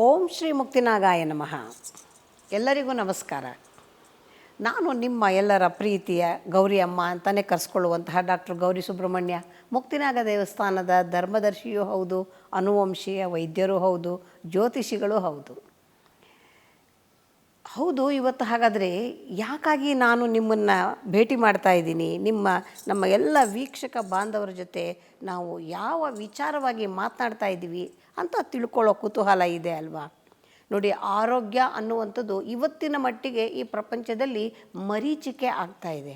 ಓಂ ಶ್ರೀ ಮುಕ್ತಿನಾಗಾಯ ನಮಃ. ಎಲ್ಲರಿಗೂ ನಮಸ್ಕಾರ. ನಾನು ನಿಮ್ಮ ಎಲ್ಲರ ಪ್ರೀತಿಯ ಗೌರಿ ಅಮ್ಮ ಅಂತಲೇ ಕರೆಸ್ಕೊಳ್ಳುವಂತಹ ಡಾಕ್ಟರ್ ಗೌರಿ ಸುಬ್ರಹ್ಮಣ್ಯ, ಮುಕ್ತಿನಾಗ ದೇವಸ್ಥಾನದ ಧರ್ಮದರ್ಶಿಯೂ ಹೌದು, ಅನುವಂಶೀಯ ವೈದ್ಯರೂ ಹೌದು, ಜ್ಯೋತಿಷಿಗಳೂ ಹೌದು. ಇವತ್ತು ಹಾಗಾದರೆ ಯಾಕಾಗಿ ನಾನು ನಿಮ್ಮನ್ನು ಭೇಟಿ ಮಾಡ್ತಾ ಇದ್ದೀನಿ, ನಮ್ಮ ಎಲ್ಲ ವೀಕ್ಷಕ ಬಾಂಧವರ ಜೊತೆ ನಾವು ಯಾವ ವಿಚಾರವಾಗಿ ಮಾತನಾಡ್ತಾ ಇದ್ದೀವಿ ಅಂತ ತಿಳ್ಕೊಳ್ಳೋ ಕುತೂಹಲ ಇದೆ ಅಲ್ವಾ? ನೋಡಿ, ಆರೋಗ್ಯ ಅನ್ನುವಂಥದ್ದು ಇವತ್ತಿನ ಮಟ್ಟಿಗೆ ಈ ಪ್ರಪಂಚದಲ್ಲಿ ಮರೀಚಿಕೆ ಆಗ್ತಾ ಇದೆ.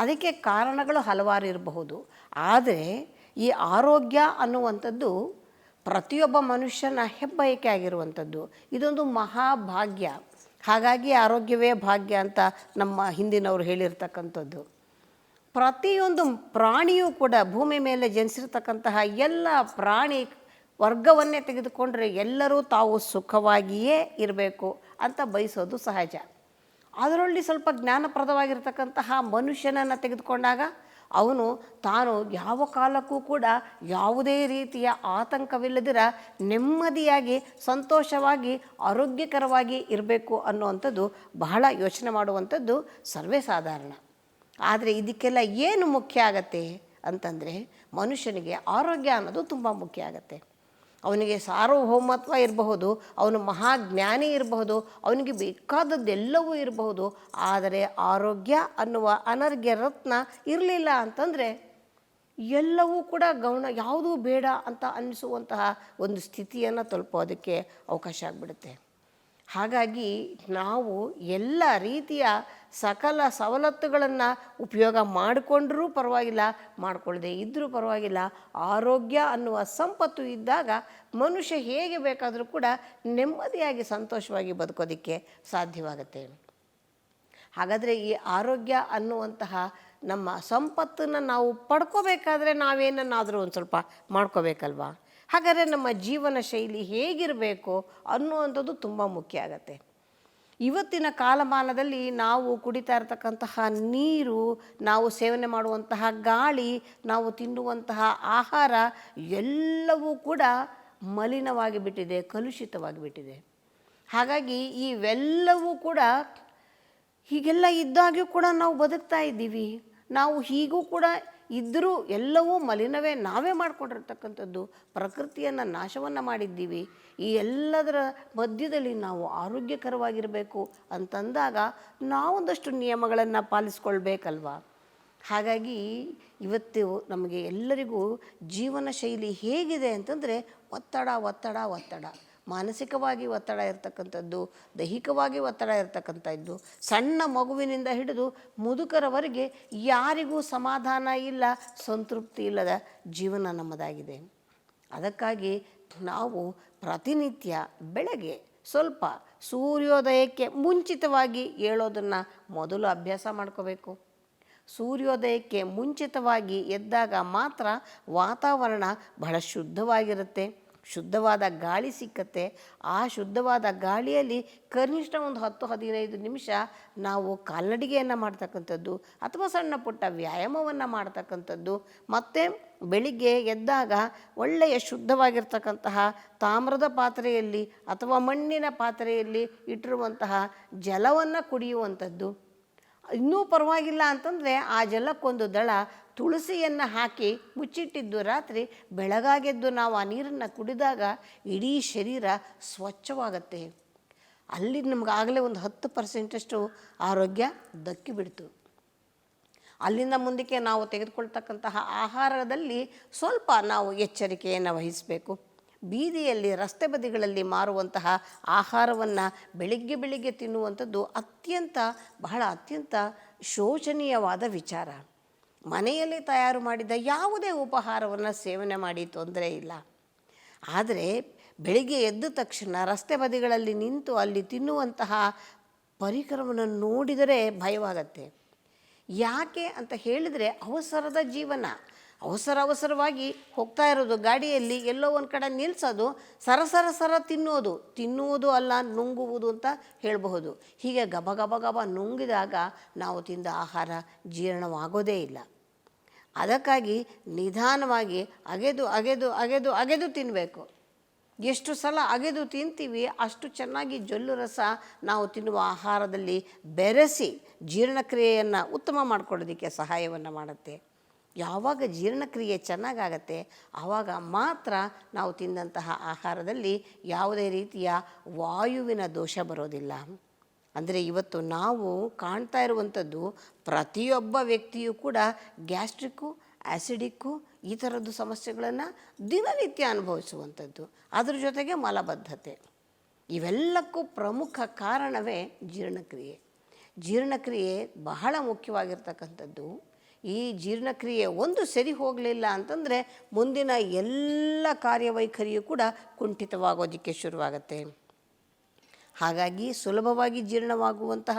ಅದಕ್ಕೆ ಕಾರಣಗಳು ಹಲವಾರು ಇರಬಹುದು. ಆದರೆ ಈ ಆರೋಗ್ಯ ಅನ್ನುವಂಥದ್ದು ಪ್ರತಿಯೊಬ್ಬ ಮನುಷ್ಯನ ಹೆಬ್ಬಯಕೆ ಆಗಿರುವಂಥದ್ದು. ಇದೊಂದು ಮಹಾಭಾಗ್ಯ. ಹಾಗಾಗಿ ಆರೋಗ್ಯವೇ ಭಾಗ್ಯ ಅಂತ ನಮ್ಮ ಹಿಂದಿನವರು ಹೇಳಿರ್ತಕ್ಕಂಥದ್ದು. ಪ್ರತಿಯೊಂದು ಪ್ರಾಣಿಯೂ ಕೂಡ ಭೂಮಿ ಮೇಲೆ ಜನಿಸಿರ್ತಕ್ಕಂತಹ ಎಲ್ಲ ಪ್ರಾಣಿ ವರ್ಗವನ್ನೇ ತೆಗೆದುಕೊಂಡ್ರೆ ಎಲ್ಲರೂ ತಾವು ಸುಖವಾಗಿಯೇ ಇರಬೇಕು ಅಂತ ಬಯಸೋದು ಸಹಜ. ಅದರಲ್ಲಿ ಸ್ವಲ್ಪ ಜ್ಞಾನಪ್ರದವಾಗಿರ್ತಕ್ಕಂತಹ ಮನುಷ್ಯನನ್ನು ತೆಗೆದುಕೊಂಡಾಗ ಅವನು ತಾನು ಯಾವ ಕಾಲಕ್ಕೂ ಕೂಡ ಯಾವುದೇ ರೀತಿಯ ಆತಂಕವಿಲ್ಲದಿರ ನೆಮ್ಮದಿಯಾಗಿ ಸಂತೋಷವಾಗಿ ಆರೋಗ್ಯಕರವಾಗಿ ಇರಬೇಕು ಅನ್ನುವಂಥದ್ದು ಬಹಳ ಯೋಚನೆ ಮಾಡುವಂಥದ್ದು ಸರ್ವೇ ಸಾಧಾರಣ. ಆದರೆ ಇದಕ್ಕೆಲ್ಲ ಏನು ಮುಖ್ಯ ಆಗತ್ತೆ ಅಂತಂದರೆ, ಮನುಷ್ಯನಿಗೆ ಆರೋಗ್ಯ ಅನ್ನೋದು ತುಂಬ ಮುಖ್ಯ ಆಗತ್ತೆ. ಅವನಿಗೆ ಸಾರ್ವಭೌಮತ್ವ ಇರಬಹುದು, ಅವನು ಮಹಾಜ್ಞಾನಿ ಇರಬಹುದು, ಅವನಿಗೆ ಬೇಕಾದದ್ದೆಲ್ಲವೂ ಇರಬಹುದು. ಆದರೆ ಆರೋಗ್ಯ ಅನ್ನುವ ಅನರ್ಘ್ಯ ರತ್ನ ಇರಲಿಲ್ಲ ಅಂತಂದರೆ ಎಲ್ಲವೂ ಕೂಡ ಗೌಣ, ಯಾವುದೂ ಬೇಡ ಅಂತ ಅನ್ನಿಸುವಂತಹ ಒಂದು ಸ್ಥಿತಿಯನ್ನು ತಲುಪೋದಕ್ಕೆ ಅವಕಾಶ ಆಗಿಬಿಡುತ್ತೆ. ಹಾಗಾಗಿ ನಾವು ಎಲ್ಲ ರೀತಿಯ ಸಕಲ ಸವಲತ್ತುಗಳನ್ನು ಉಪಯೋಗ ಮಾಡಿಕೊಂಡ್ರೂ ಪರವಾಗಿಲ್ಲ, ಮಾಡಿಕೊಳ್ಳದೆ ಇದ್ದರೂ ಪರವಾಗಿಲ್ಲ, ಆರೋಗ್ಯ ಅನ್ನುವ ಸಂಪತ್ತು ಇದ್ದಾಗ ಮನುಷ್ಯ ಹೇಗೆ ಬೇಕಾದರೂ ಕೂಡ ನೆಮ್ಮದಿಯಾಗಿ ಸಂತೋಷವಾಗಿ ಬದುಕೋದಕ್ಕೆ ಸಾಧ್ಯವಾಗುತ್ತೆ. ಹಾಗಾದರೆ ಈ ಆರೋಗ್ಯ ಅನ್ನುವಂತಹ ನಮ್ಮ ಸಂಪತ್ತನ್ನು ನಾವು ಪಡ್ಕೋಬೇಕಾದ್ರೆ ನಾವೇನನ್ನಾದರೂ ಒಂದು ಸ್ವಲ್ಪ ಮಾಡ್ಕೋಬೇಕಲ್ವಾ? ಹಾಗಾದರೆ ನಮ್ಮ ಜೀವನ ಶೈಲಿ ಹೇಗಿರಬೇಕು ಅನ್ನುವಂಥದ್ದು ತುಂಬ ಮುಖ್ಯ ಆಗತ್ತೆ. ಇವತ್ತಿನ ಕಾಲಮಾನದಲ್ಲಿ ನಾವು ಕುಡಿತಾ ಇರತಕ್ಕಂತಹ ನೀರು, ನಾವು ಸೇವನೆ ಮಾಡುವಂತಹ ಗಾಳಿ, ನಾವು ತಿನ್ನುವಂತಹ ಆಹಾರ ಎಲ್ಲವೂ ಕೂಡ ಮಲಿನವಾಗಿ ಬಿಟ್ಟಿದೆ, ಕಲುಷಿತವಾಗಿ ಬಿಟ್ಟಿದೆ. ಹಾಗಾಗಿ ಇವೆಲ್ಲವೂ ಕೂಡ ಹೀಗೆಲ್ಲ ಇದ್ದಾಗ್ಯೂ ಕೂಡ ನಾವು ಬದುಕ್ತಾ ಇದ್ದೀವಿ. ನಾವು ಹೀಗೂ ಕೂಡ ಇದ್ದರೂ ಎಲ್ಲವೂ ಮಲಿನವೇ, ನಾವೇ ಮಾಡಿಕೊಂಡಿರ್ತಕ್ಕಂಥದ್ದು. ಪ್ರಕೃತಿಯನ್ನು ನಾಶವನ್ನು ಮಾಡಿದ್ದೀವಿ. ಈ ಎಲ್ಲದರ ಮಧ್ಯದಲ್ಲಿ ನಾವು ಆರೋಗ್ಯಕರವಾಗಿರಬೇಕು ಅಂತಂದಾಗ ನಾವೊಂದಷ್ಟು ನಿಯಮಗಳನ್ನು ಪಾಲಿಸ್ಕೊಳ್ಬೇಕಲ್ವ? ಹಾಗಾಗಿ ಇವತ್ತು ನಮಗೆ ಎಲ್ಲರಿಗೂ ಜೀವನ ಶೈಲಿ ಹೇಗಿದೆ ಅಂತಂದರೆ ಒತ್ತಡ. ಮಾನಸಿಕವಾಗಿ ಒತ್ತಡ ಇರತಕ್ಕಂಥದ್ದು, ದೈಹಿಕವಾಗಿ ಒತ್ತಡ ಇರತಕ್ಕಂಥದ್ದು. ಸಣ್ಣ ಮಗುವಿನಿಂದ ಹಿಡಿದು ಮುದುಕರವರೆಗೆ ಯಾರಿಗೂ ಸಮಾಧಾನ ಇಲ್ಲ, ಸಂತೃಪ್ತಿ ಇಲ್ಲದ ಜೀವನ ನಮ್ಮದಾಗಿದೆ. ಅದಕ್ಕಾಗಿ ನಾವು ಪ್ರತಿನಿತ್ಯ ಬೆಳಗ್ಗೆ ಸ್ವಲ್ಪ ಸೂರ್ಯೋದಯಕ್ಕೆ ಮುಂಚಿತವಾಗಿ ಏಳೋದನ್ನು ಮೊದಲು ಅಭ್ಯಾಸ ಮಾಡ್ಕೋಬೇಕು. ಸೂರ್ಯೋದಯಕ್ಕೆ ಮುಂಚಿತವಾಗಿ ಎದ್ದಾಗ ಮಾತ್ರ ವಾತಾವರಣ ಬಹಳ ಶುದ್ಧವಾಗಿರುತ್ತೆ, ಶುದ್ಧವಾದ ಗಾಳಿ ಸಿಕ್ಕತ್ತೆ. ಆ ಶುದ್ಧವಾದ ಗಾಳಿಯಲ್ಲಿ ಕನಿಷ್ಠ ಒಂದು 10-15 ನಿಮಿಷ ನಾವು ಕಾಲ್ನಡಿಗೆಯನ್ನು ಮಾಡ್ತಕ್ಕಂಥದ್ದು ಅಥವಾ ಸಣ್ಣ ಪುಟ್ಟ ವ್ಯಾಯಾಮವನ್ನು ಮಾಡ್ತಕ್ಕಂಥದ್ದು. ಮತ್ತು ಬೆಳಿಗ್ಗೆ ಎದ್ದಾಗ ಒಳ್ಳೆಯ ಶುದ್ಧವಾಗಿರ್ತಕ್ಕಂತಹ ತಾಮ್ರದ ಪಾತ್ರೆಯಲ್ಲಿ ಅಥವಾ ಮಣ್ಣಿನ ಪಾತ್ರೆಯಲ್ಲಿ ಇಟ್ಟಿರುವಂತಹ ಜಲವನ್ನು ಕುಡಿಯುವಂಥದ್ದು. ಇನ್ನೂ ಪರವಾಗಿಲ್ಲ ಅಂತಂದರೆ ಆ ಜಲಕ್ಕೊಂದು ದಳ ತುಳಸಿಯನ್ನು ಹಾಕಿ ಮುಚ್ಚಿಟ್ಟಿದ್ದು ರಾತ್ರಿ ಬೆಳಗಾಗೆದ್ದು ನಾವು ಆ ನೀರನ್ನು ಕುಡಿದಾಗ ಇಡೀ ಶರೀರ ಸ್ವಚ್ಛವಾಗತ್ತೆ. ಅಲ್ಲಿ ನಮಗಾಗಲೇ ಒಂದು 10% ಆರೋಗ್ಯ ದಕ್ಕಿಬಿಡ್ತು. ಅಲ್ಲಿಂದ ಮುಂದಕ್ಕೆ ನಾವು ತೆಗೆದುಕೊಳ್ತಕ್ಕಂತಹ ಆಹಾರದಲ್ಲಿ ಸ್ವಲ್ಪ ನಾವು ಎಚ್ಚರಿಕೆಯನ್ನು ವಹಿಸಬೇಕು. ಬೀದಿಯಲ್ಲಿ ರಸ್ತೆ ಬದಿಗಳಲ್ಲಿ ಮಾರುವಂತಹ ಆಹಾರವನ್ನು ಬೆಳಿಗ್ಗೆ ತಿನ್ನುವಂಥದ್ದು ಅತ್ಯಂತ ಶೋಚನೀಯವಾದ ವಿಚಾರ. ಮನೆಯಲ್ಲಿ ತಯಾರು ಮಾಡಿದ ಯಾವುದೇ ಉಪಹಾರವನ್ನು ಸೇವನೆ ಮಾಡಿ ತೊಂದರೆ ಇಲ್ಲ. ಆದರೆ ಬೆಳಿಗ್ಗೆ ಎದ್ದ ತಕ್ಷಣ ರಸ್ತೆ ಬದಿಗಳಲ್ಲಿ ನಿಂತು ಅಲ್ಲಿ ತಿನ್ನುವಂತಹ ಪರಿಕರವನ್ನು ನೋಡಿದರೆ ಭಯವಾಗತ್ತೆ. ಯಾಕೆ ಅಂತ ಹೇಳಿದರೆ, ಅವಸರದ ಜೀವನ. ಅವಸರವಾಗಿ ಹೋಗ್ತಾ ಇರೋದು, ಗಾಡಿಯಲ್ಲಿ ಎಲ್ಲೋ ಒಂದು ಕಡೆ ನಿಲ್ಲಿಸೋದು, ಸರ ತಿನ್ನುವುದು ಅಲ್ಲ, ನುಂಗುವುದು ಅಂತ ಹೇಳಬಹುದು. ಹೀಗೆ ಗಬ ನುಂಗಿದಾಗ ನಾವು ತಿಂದ ಆಹಾರ ಜೀರ್ಣವಾಗೋದೇ ಇಲ್ಲ. ಅದಕ್ಕಾಗಿ ನಿಧಾನವಾಗಿ ಅಗೆದು ತಿನ್ನಬೇಕು. ಎಷ್ಟು ಸಲ ಅಗೆದು ತಿಂತೀವಿ ಅಷ್ಟು ಚೆನ್ನಾಗಿ ಜೊಲ್ಲು ರಸ ನಾವು ತಿನ್ನುವ ಆಹಾರದಲ್ಲಿ ಬೆರೆಸಿ ಜೀರ್ಣಕ್ರಿಯೆಯನ್ನು ಉತ್ತಮ ಮಾಡಿಕೊಳ್ಳೋದಕ್ಕೆ ಸಹಾಯವನ್ನು ಮಾಡುತ್ತೆ. ಯಾವಾಗ ಜೀರ್ಣಕ್ರಿಯೆ ಚೆನ್ನಾಗಾಗತ್ತೆ ಆವಾಗ ಮಾತ್ರ ನಾವು ತಿಂದಂತಹ ಆಹಾರದಲ್ಲಿ ಯಾವುದೇ ರೀತಿಯ ವಾಯುವಿನ ದೋಷ ಬರೋದಿಲ್ಲ. ಅಂದರೆ ಇವತ್ತು ನಾವು ಕಾಣ್ತಾ ಇರುವಂಥದ್ದು ಪ್ರತಿಯೊಬ್ಬ ವ್ಯಕ್ತಿಯೂ ಕೂಡ ಗ್ಯಾಸ್ಟ್ರಿಕ್ಕು, ಆ್ಯಸಿಡಿಕ್ಕು ಈ ಥರದ್ದು ಸಮಸ್ಯೆಗಳನ್ನು ದಿನನಿತ್ಯ ಅನುಭವಿಸುವಂಥದ್ದು. ಅದ್ರ ಜೊತೆಗೆ ಮಲಬದ್ಧತೆ, ಇವೆಲ್ಲಕ್ಕೂ ಪ್ರಮುಖ ಕಾರಣವೇ ಜೀರ್ಣಕ್ರಿಯೆ. ಜೀರ್ಣಕ್ರಿಯೆ ಬಹಳ ಮುಖ್ಯವಾಗಿರ್ತಕ್ಕಂಥದ್ದು. ಈ ಜೀರ್ಣಕ್ರಿಯೆ ಒಂದು ಸರಿ ಹೋಗಲಿಲ್ಲ ಅಂತಂದರೆ ಮುಂದಿನ ಎಲ್ಲ ಕಾರ್ಯವೈಖರಿಯೂ ಕೂಡ ಕುಂಠಿತವಾಗೋದಕ್ಕೆ ಶುರುವಾಗುತ್ತೆ. ಹಾಗಾಗಿ ಸುಲಭವಾಗಿ ಜೀರ್ಣವಾಗುವಂತಹ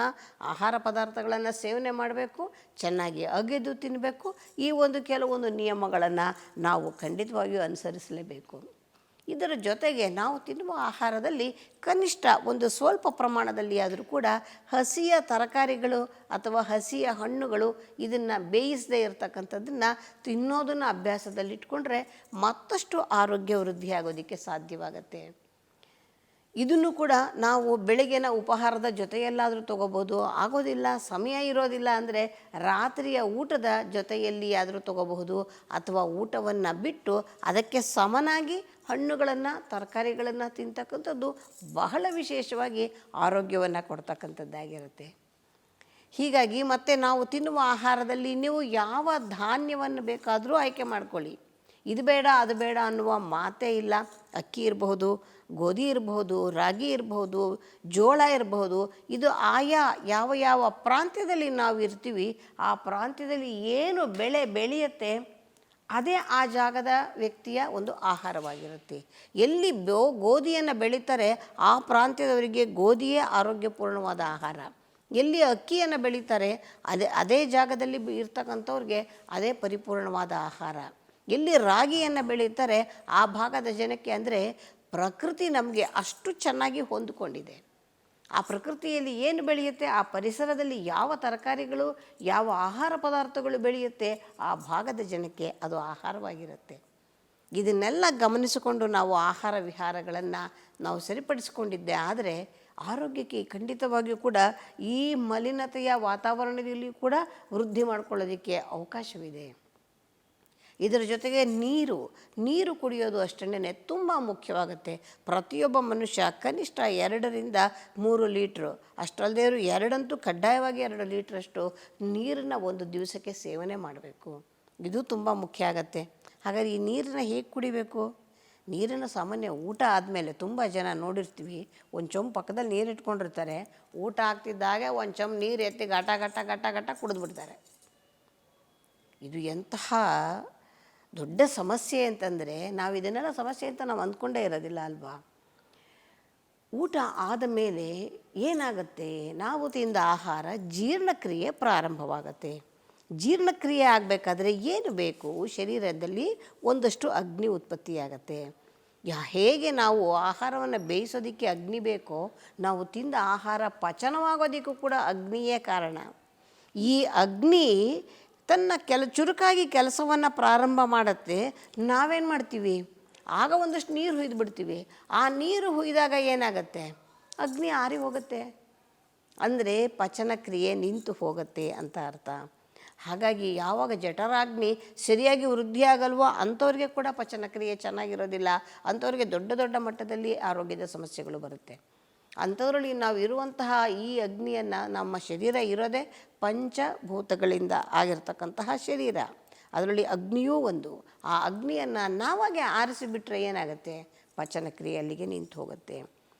ಆಹಾರ ಪದಾರ್ಥಗಳನ್ನು ಸೇವನೆ ಮಾಡಬೇಕು, ಚೆನ್ನಾಗಿ ಅಗೆದು ತಿನ್ನಬೇಕು. ಈ ಕೆಲವೊಂದು ನಿಯಮಗಳನ್ನು ನಾವು ಖಂಡಿತವಾಗಿಯೂ ಅನುಸರಿಸಲೇಬೇಕು. ಇದರ ಜೊತೆಗೆ ನಾವು ತಿನ್ನುವ ಆಹಾರದಲ್ಲಿ ಕನಿಷ್ಠ ಸ್ವಲ್ಪ ಪ್ರಮಾಣದಲ್ಲಿ ಆದರೂ ಕೂಡ ಹಸಿಯ ತರಕಾರಿಗಳು ಅಥವಾ ಹಸಿಯ ಹಣ್ಣುಗಳು ಇದನ್ನು ಬೇಯಿಸದೇ ಇರತಕ್ಕಂಥದ್ದನ್ನು ತಿನ್ನೋದನ್ನು ಅಭ್ಯಾಸದಲ್ಲಿಟ್ಕೊಂಡ್ರೆ ಮತ್ತಷ್ಟು ಆರೋಗ್ಯ ವೃದ್ಧಿಯಾಗೋದಕ್ಕೆ ಸಾಧ್ಯವಾಗತ್ತೆ. ಇದನ್ನು ಕೂಡ ನಾವು ಬೆಳಗಿನ ಉಪಹಾರದ ಜೊತೆಯಲ್ಲಾದರೂ ತೊಗೋಬೋದು. ಆಗೋದಿಲ್ಲ, ಸಮಯ ಇರೋದಿಲ್ಲ ಅಂದರೆ ರಾತ್ರಿಯ ಊಟದ ಜೊತೆಯಲ್ಲಿ ಆದರೂ ತೊಗೋಬಹುದು. ಅಥವಾ ಊಟವನ್ನು ಬಿಟ್ಟು ಅದಕ್ಕೆ ಸಮನಾಗಿ ಹಣ್ಣುಗಳನ್ನು, ತರಕಾರಿಗಳನ್ನು ತಿಂತಕ್ಕಂಥದ್ದು ಬಹಳ ವಿಶೇಷವಾಗಿ ಆರೋಗ್ಯವನ್ನು ಕೊಡ್ತಕ್ಕಂಥದ್ದಾಗಿರುತ್ತೆ. ಹೀಗಾಗಿ ಮತ್ತೆ ನಾವು ತಿನ್ನುವ ಆಹಾರದಲ್ಲಿ ನೀವು ಯಾವ ಧಾನ್ಯವನ್ನು ಬೇಕಾದರೂ ಆಯ್ಕೆ ಮಾಡ್ಕೊಳ್ಳಿ. ಇದು ಬೇಡ ಅದು ಬೇಡ ಅನ್ನುವ ಮಾತೇ ಇಲ್ಲ. ಅಕ್ಕಿ ಇರಬಹುದು, ಗೋಧಿ ಇರಬಹುದು, ರಾಗಿ ಇರಬಹುದು, ಜೋಳ ಇರಬಹುದು. ಇದು ಆಯಾ ಯಾವ ಪ್ರಾಂತ್ಯದಲ್ಲಿ ನಾವು ಇರ್ತೀವಿ ಆ ಪ್ರಾಂತ್ಯದಲ್ಲಿ ಏನು ಬೆಳೆ ಬೆಳೆಯುತ್ತೆ ಅದೇ ಆ ಜಾಗದ ವ್ಯಕ್ತಿಯ ಆಹಾರವಾಗಿರುತ್ತೆ. ಎಲ್ಲಿ ಗೋಧಿಯನ್ನು ಬೆಳೀತಾರೆ ಆ ಪ್ರಾಂತ್ಯದವರಿಗೆ ಗೋಧಿಯೇ ಆರೋಗ್ಯಪೂರ್ಣವಾದ ಆಹಾರ. ಎಲ್ಲಿ ಅಕ್ಕಿಯನ್ನು ಬೆಳೀತಾರೆ ಅದೇ ಜಾಗದಲ್ಲಿ ಇರ್ತಕ್ಕಂಥವ್ರಿಗೆ ಅದೇ ಪರಿಪೂರ್ಣವಾದ ಆಹಾರ. ಎಲ್ಲಿ ರಾಗಿಯನ್ನು ಬೆಳೀತಾರೆ ಆ ಭಾಗದ ಜನಕ್ಕೆ, ಅಂದರೆ ಪ್ರಕೃತಿ ನಮಗೆ ಅಷ್ಟು ಚೆನ್ನಾಗಿ ಹೊಂದಿಕೊಂಡಿದೆ. ಆ ಪ್ರಕೃತಿಯಲ್ಲಿ ಏನು ಬೆಳೆಯುತ್ತೆ, ಆ ಪರಿಸರದಲ್ಲಿ ಯಾವ ತರಕಾರಿಗಳು, ಯಾವ ಆಹಾರ ಪದಾರ್ಥಗಳು ಬೆಳೆಯುತ್ತೆ ಆ ಭಾಗದ ಜನಕ್ಕೆ ಅದು ಆಹಾರವಾಗಿರುತ್ತೆ. ಇದನ್ನೆಲ್ಲ ಗಮನಿಸಿಕೊಂಡು ನಾವು ಆಹಾರ ವಿಹಾರಗಳನ್ನು ನಾವು ಸರಿಪಡಿಸಿಕೊಂಡಿದ್ದೆ ಆದರೆ ಆರೋಗ್ಯಕ್ಕೆ ಖಂಡಿತವಾಗಿಯೂ ಕೂಡ ಈ ಮಲಿನತೆಯ ವಾತಾವರಣದಲ್ಲಿ ಕೂಡ ವೃದ್ಧಿ ಮಾಡಿಕೊಳ್ಳೋದಕ್ಕೆ ಅವಕಾಶವಿದೆ. ಇದರ ಜೊತೆಗೆ ನೀರು ಕುಡಿಯೋದು ಅಷ್ಟೇ ತುಂಬ ಮುಖ್ಯವಾಗುತ್ತೆ. ಪ್ರತಿಯೊಬ್ಬ ಮನುಷ್ಯ ಕನಿಷ್ಠ 2ರಿಂದ 3 ಲೀಟ್ರು, ಅಷ್ಟಲ್ಲದೆ 2 ಕಡ್ಡಾಯವಾಗಿ 2 ಲೀಟ್ರಷ್ಟು ನೀರನ್ನು ಒಂದು ದಿವಸಕ್ಕೆ ಸೇವನೆ ಮಾಡಬೇಕು. ಇದು ತುಂಬ ಮುಖ್ಯ ಆಗುತ್ತೆ. ಹಾಗಾದರೆ ಈ ನೀರನ್ನು ಹೇಗೆ ಕುಡಿಬೇಕು? ನೀರನ್ನು ಸಾಮಾನ್ಯ ಊಟ ಆದಮೇಲೆ ತುಂಬ ಜನ ನೋಡಿರ್ತೀವಿ, ಒಂದು ಚೊಂಬು ಪಕ್ಕದಲ್ಲಿ ನೀರು ಇಟ್ಕೊಂಡಿರ್ತಾರೆ. ಊಟ ಆಗ್ತಿದ್ದಾಗೆ ಒಂದು ಚೊಂಬು ನೀರು ಎತ್ತಿ ಗಟ ಕುಡಿದ್ಬಿಡ್ತಾರೆ. ಇದು ಎಂತಹ ದೊಡ್ಡ ಸಮಸ್ಯೆ ಅಂತಂದರೆ ನಾವು ಇದನ್ನೆಲ್ಲ ಸಮಸ್ಯೆ ಅಂತ ನಾವು ಅಂದ್ಕೊಂಡೇ ಇರೋದಿಲ್ಲ ಅಲ್ವಾ. ಊಟ ಆದ ಮೇಲೆ ಏನಾಗುತ್ತೆ, ನಾವು ತಿಂದ ಆಹಾರ ಜೀರ್ಣಕ್ರಿಯೆ ಪ್ರಾರಂಭವಾಗುತ್ತೆ. ಜೀರ್ಣಕ್ರಿಯೆ ಆಗಬೇಕಾದ್ರೆ ಏನು ಬೇಕು? ಶರೀರದಲ್ಲಿ ಒಂದಷ್ಟು ಅಗ್ನಿ ಉತ್ಪತ್ತಿಯಾಗತ್ತೆ. ಹೇಗೆ ನಾವು ಆಹಾರವನ್ನು ಬೇಯಿಸೋದಕ್ಕೆ ಅಗ್ನಿ ಬೇಕೋ ನಾವು ತಿಂದ ಆಹಾರ ಪಚನವಾಗೋದಕ್ಕೂ ಕೂಡ ಅಗ್ನಿಯೇ ಕಾರಣ. ಈ ಅಗ್ನಿ ತನ್ನ ಚುರುಕಾಗಿ ಕೆಲಸವನ್ನು ಪ್ರಾರಂಭ ಮಾಡುತ್ತೆ. ನಾವೇನು ಮಾಡ್ತೀವಿ, ಆಗ ಒಂದಷ್ಟು ನೀರು ಹುಯ್ದು ಬಿಡ್ತೀವಿ. ಆ ನೀರು ಹುಯ್ದಾಗ ಏನಾಗುತ್ತೆ, ಅಗ್ನಿ ಆರಿ ಹೋಗುತ್ತೆ. ಅಂದರೆ ಪಚನಕ್ರಿಯೆ ನಿಂತು ಹೋಗುತ್ತೆ ಅಂತ ಅರ್ಥ. ಹಾಗಾಗಿ ಯಾವಾಗ ಜಠರಾಗ್ನಿ ಸರಿಯಾಗಿ ವೃದ್ಧಿಯಾಗಲ್ವೋ ಅಂಥವ್ರಿಗೆ ಕೂಡ ಪಚನಕ್ರಿಯೆ ಚೆನ್ನಾಗಿರೋದಿಲ್ಲ. ಅಂಥವ್ರಿಗೆ ದೊಡ್ಡ ಮಟ್ಟದಲ್ಲಿ ಆರೋಗ್ಯದ ಸಮಸ್ಯೆಗಳು ಬರುತ್ತೆ. ಅಂಥದ್ರಲ್ಲಿ ನಾವು ಇರುವಂತಹ ಈ ಅಗ್ನಿಯನ್ನು, ನಮ್ಮ ಶರೀರ ಇರೋದೇ ಪಂಚಭೂತಗಳಿಂದ ಆಗಿರ್ತಕ್ಕಂತಹ ಶರೀರ, ಅದರಲ್ಲಿ ಅಗ್ನಿಯೂ ಒಂದು. ಆ ಅಗ್ನಿಯನ್ನು ನಾವಾಗೆ ಆರಿಸಿಬಿಟ್ರೆ ಏನಾಗುತ್ತೆ, ಪಚನಕ್ರಿಯೆ ಅಲ್ಲಿಗೆ ನಿಂತು ಹೋಗುತ್ತೆ.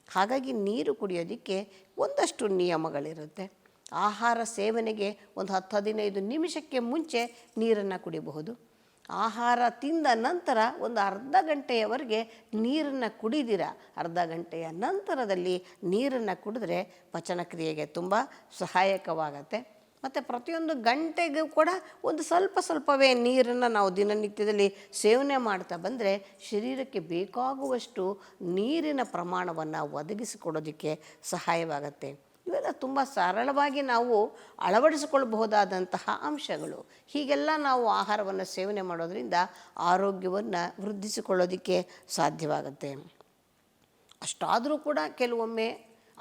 ಹಾಗಾಗಿ ನೀರು ಕುಡಿಯೋದಕ್ಕೆ ಒಂದಷ್ಟು ನಿಯಮಗಳಿರುತ್ತೆ. ಆಹಾರ ಸೇವನೆಗೆ 10-15 ನಿಮಿಷಕ್ಕೆ ಮುಂಚೆ ನೀರನ್ನು ಕುಡಿಬಹುದು. ಆಹಾರ ತಿಂದ ನಂತರ ಅರ್ಧ ಗಂಟೆಯವರೆಗೆ ನೀರನ್ನು ಕುಡಿದಿರ, ಅರ್ಧ ಗಂಟೆಯ ನಂತರದಲ್ಲಿ ನೀರನ್ನು ಕುಡಿದ್ರೆ ಪಚನಕ್ರಿಯೆಗೆ ತುಂಬ ಸಹಾಯಕವಾಗತ್ತೆ. ಮತ್ತು ಪ್ರತಿಯೊಂದು ಗಂಟೆಗೂ ಕೂಡ ಸ್ವಲ್ಪವೇ ನೀರನ್ನು ನಾವು ದಿನನಿತ್ಯದಲ್ಲಿ ಸೇವನೆ ಮಾಡ್ತಾ ಬಂದರೆ ಶರೀರಕ್ಕೆ ಬೇಕಾಗುವಷ್ಟು ನೀರಿನ ಪ್ರಮಾಣವನ್ನು ಒದಗಿಸಿಕೊಡೋದಕ್ಕೆ ಸಹಾಯವಾಗತ್ತೆ. ಇವೆಲ್ಲ ತುಂಬ ಸರಳವಾಗಿ ನಾವು ಅಳವಡಿಸಿಕೊಳ್ಳಬಹುದಾದಂತಹ ಅಂಶಗಳು. ಹೀಗೆಲ್ಲ ನಾವು ಆಹಾರವನ್ನು ಸೇವನೆ ಮಾಡೋದರಿಂದ ಆರೋಗ್ಯವನ್ನು ವೃದ್ಧಿಸಿಕೊಳ್ಳೋದಕ್ಕೆ ಸಾಧ್ಯವಾಗುತ್ತೆ. ಅಷ್ಟಾದರೂ ಕೂಡ ಕೆಲವೊಮ್ಮೆ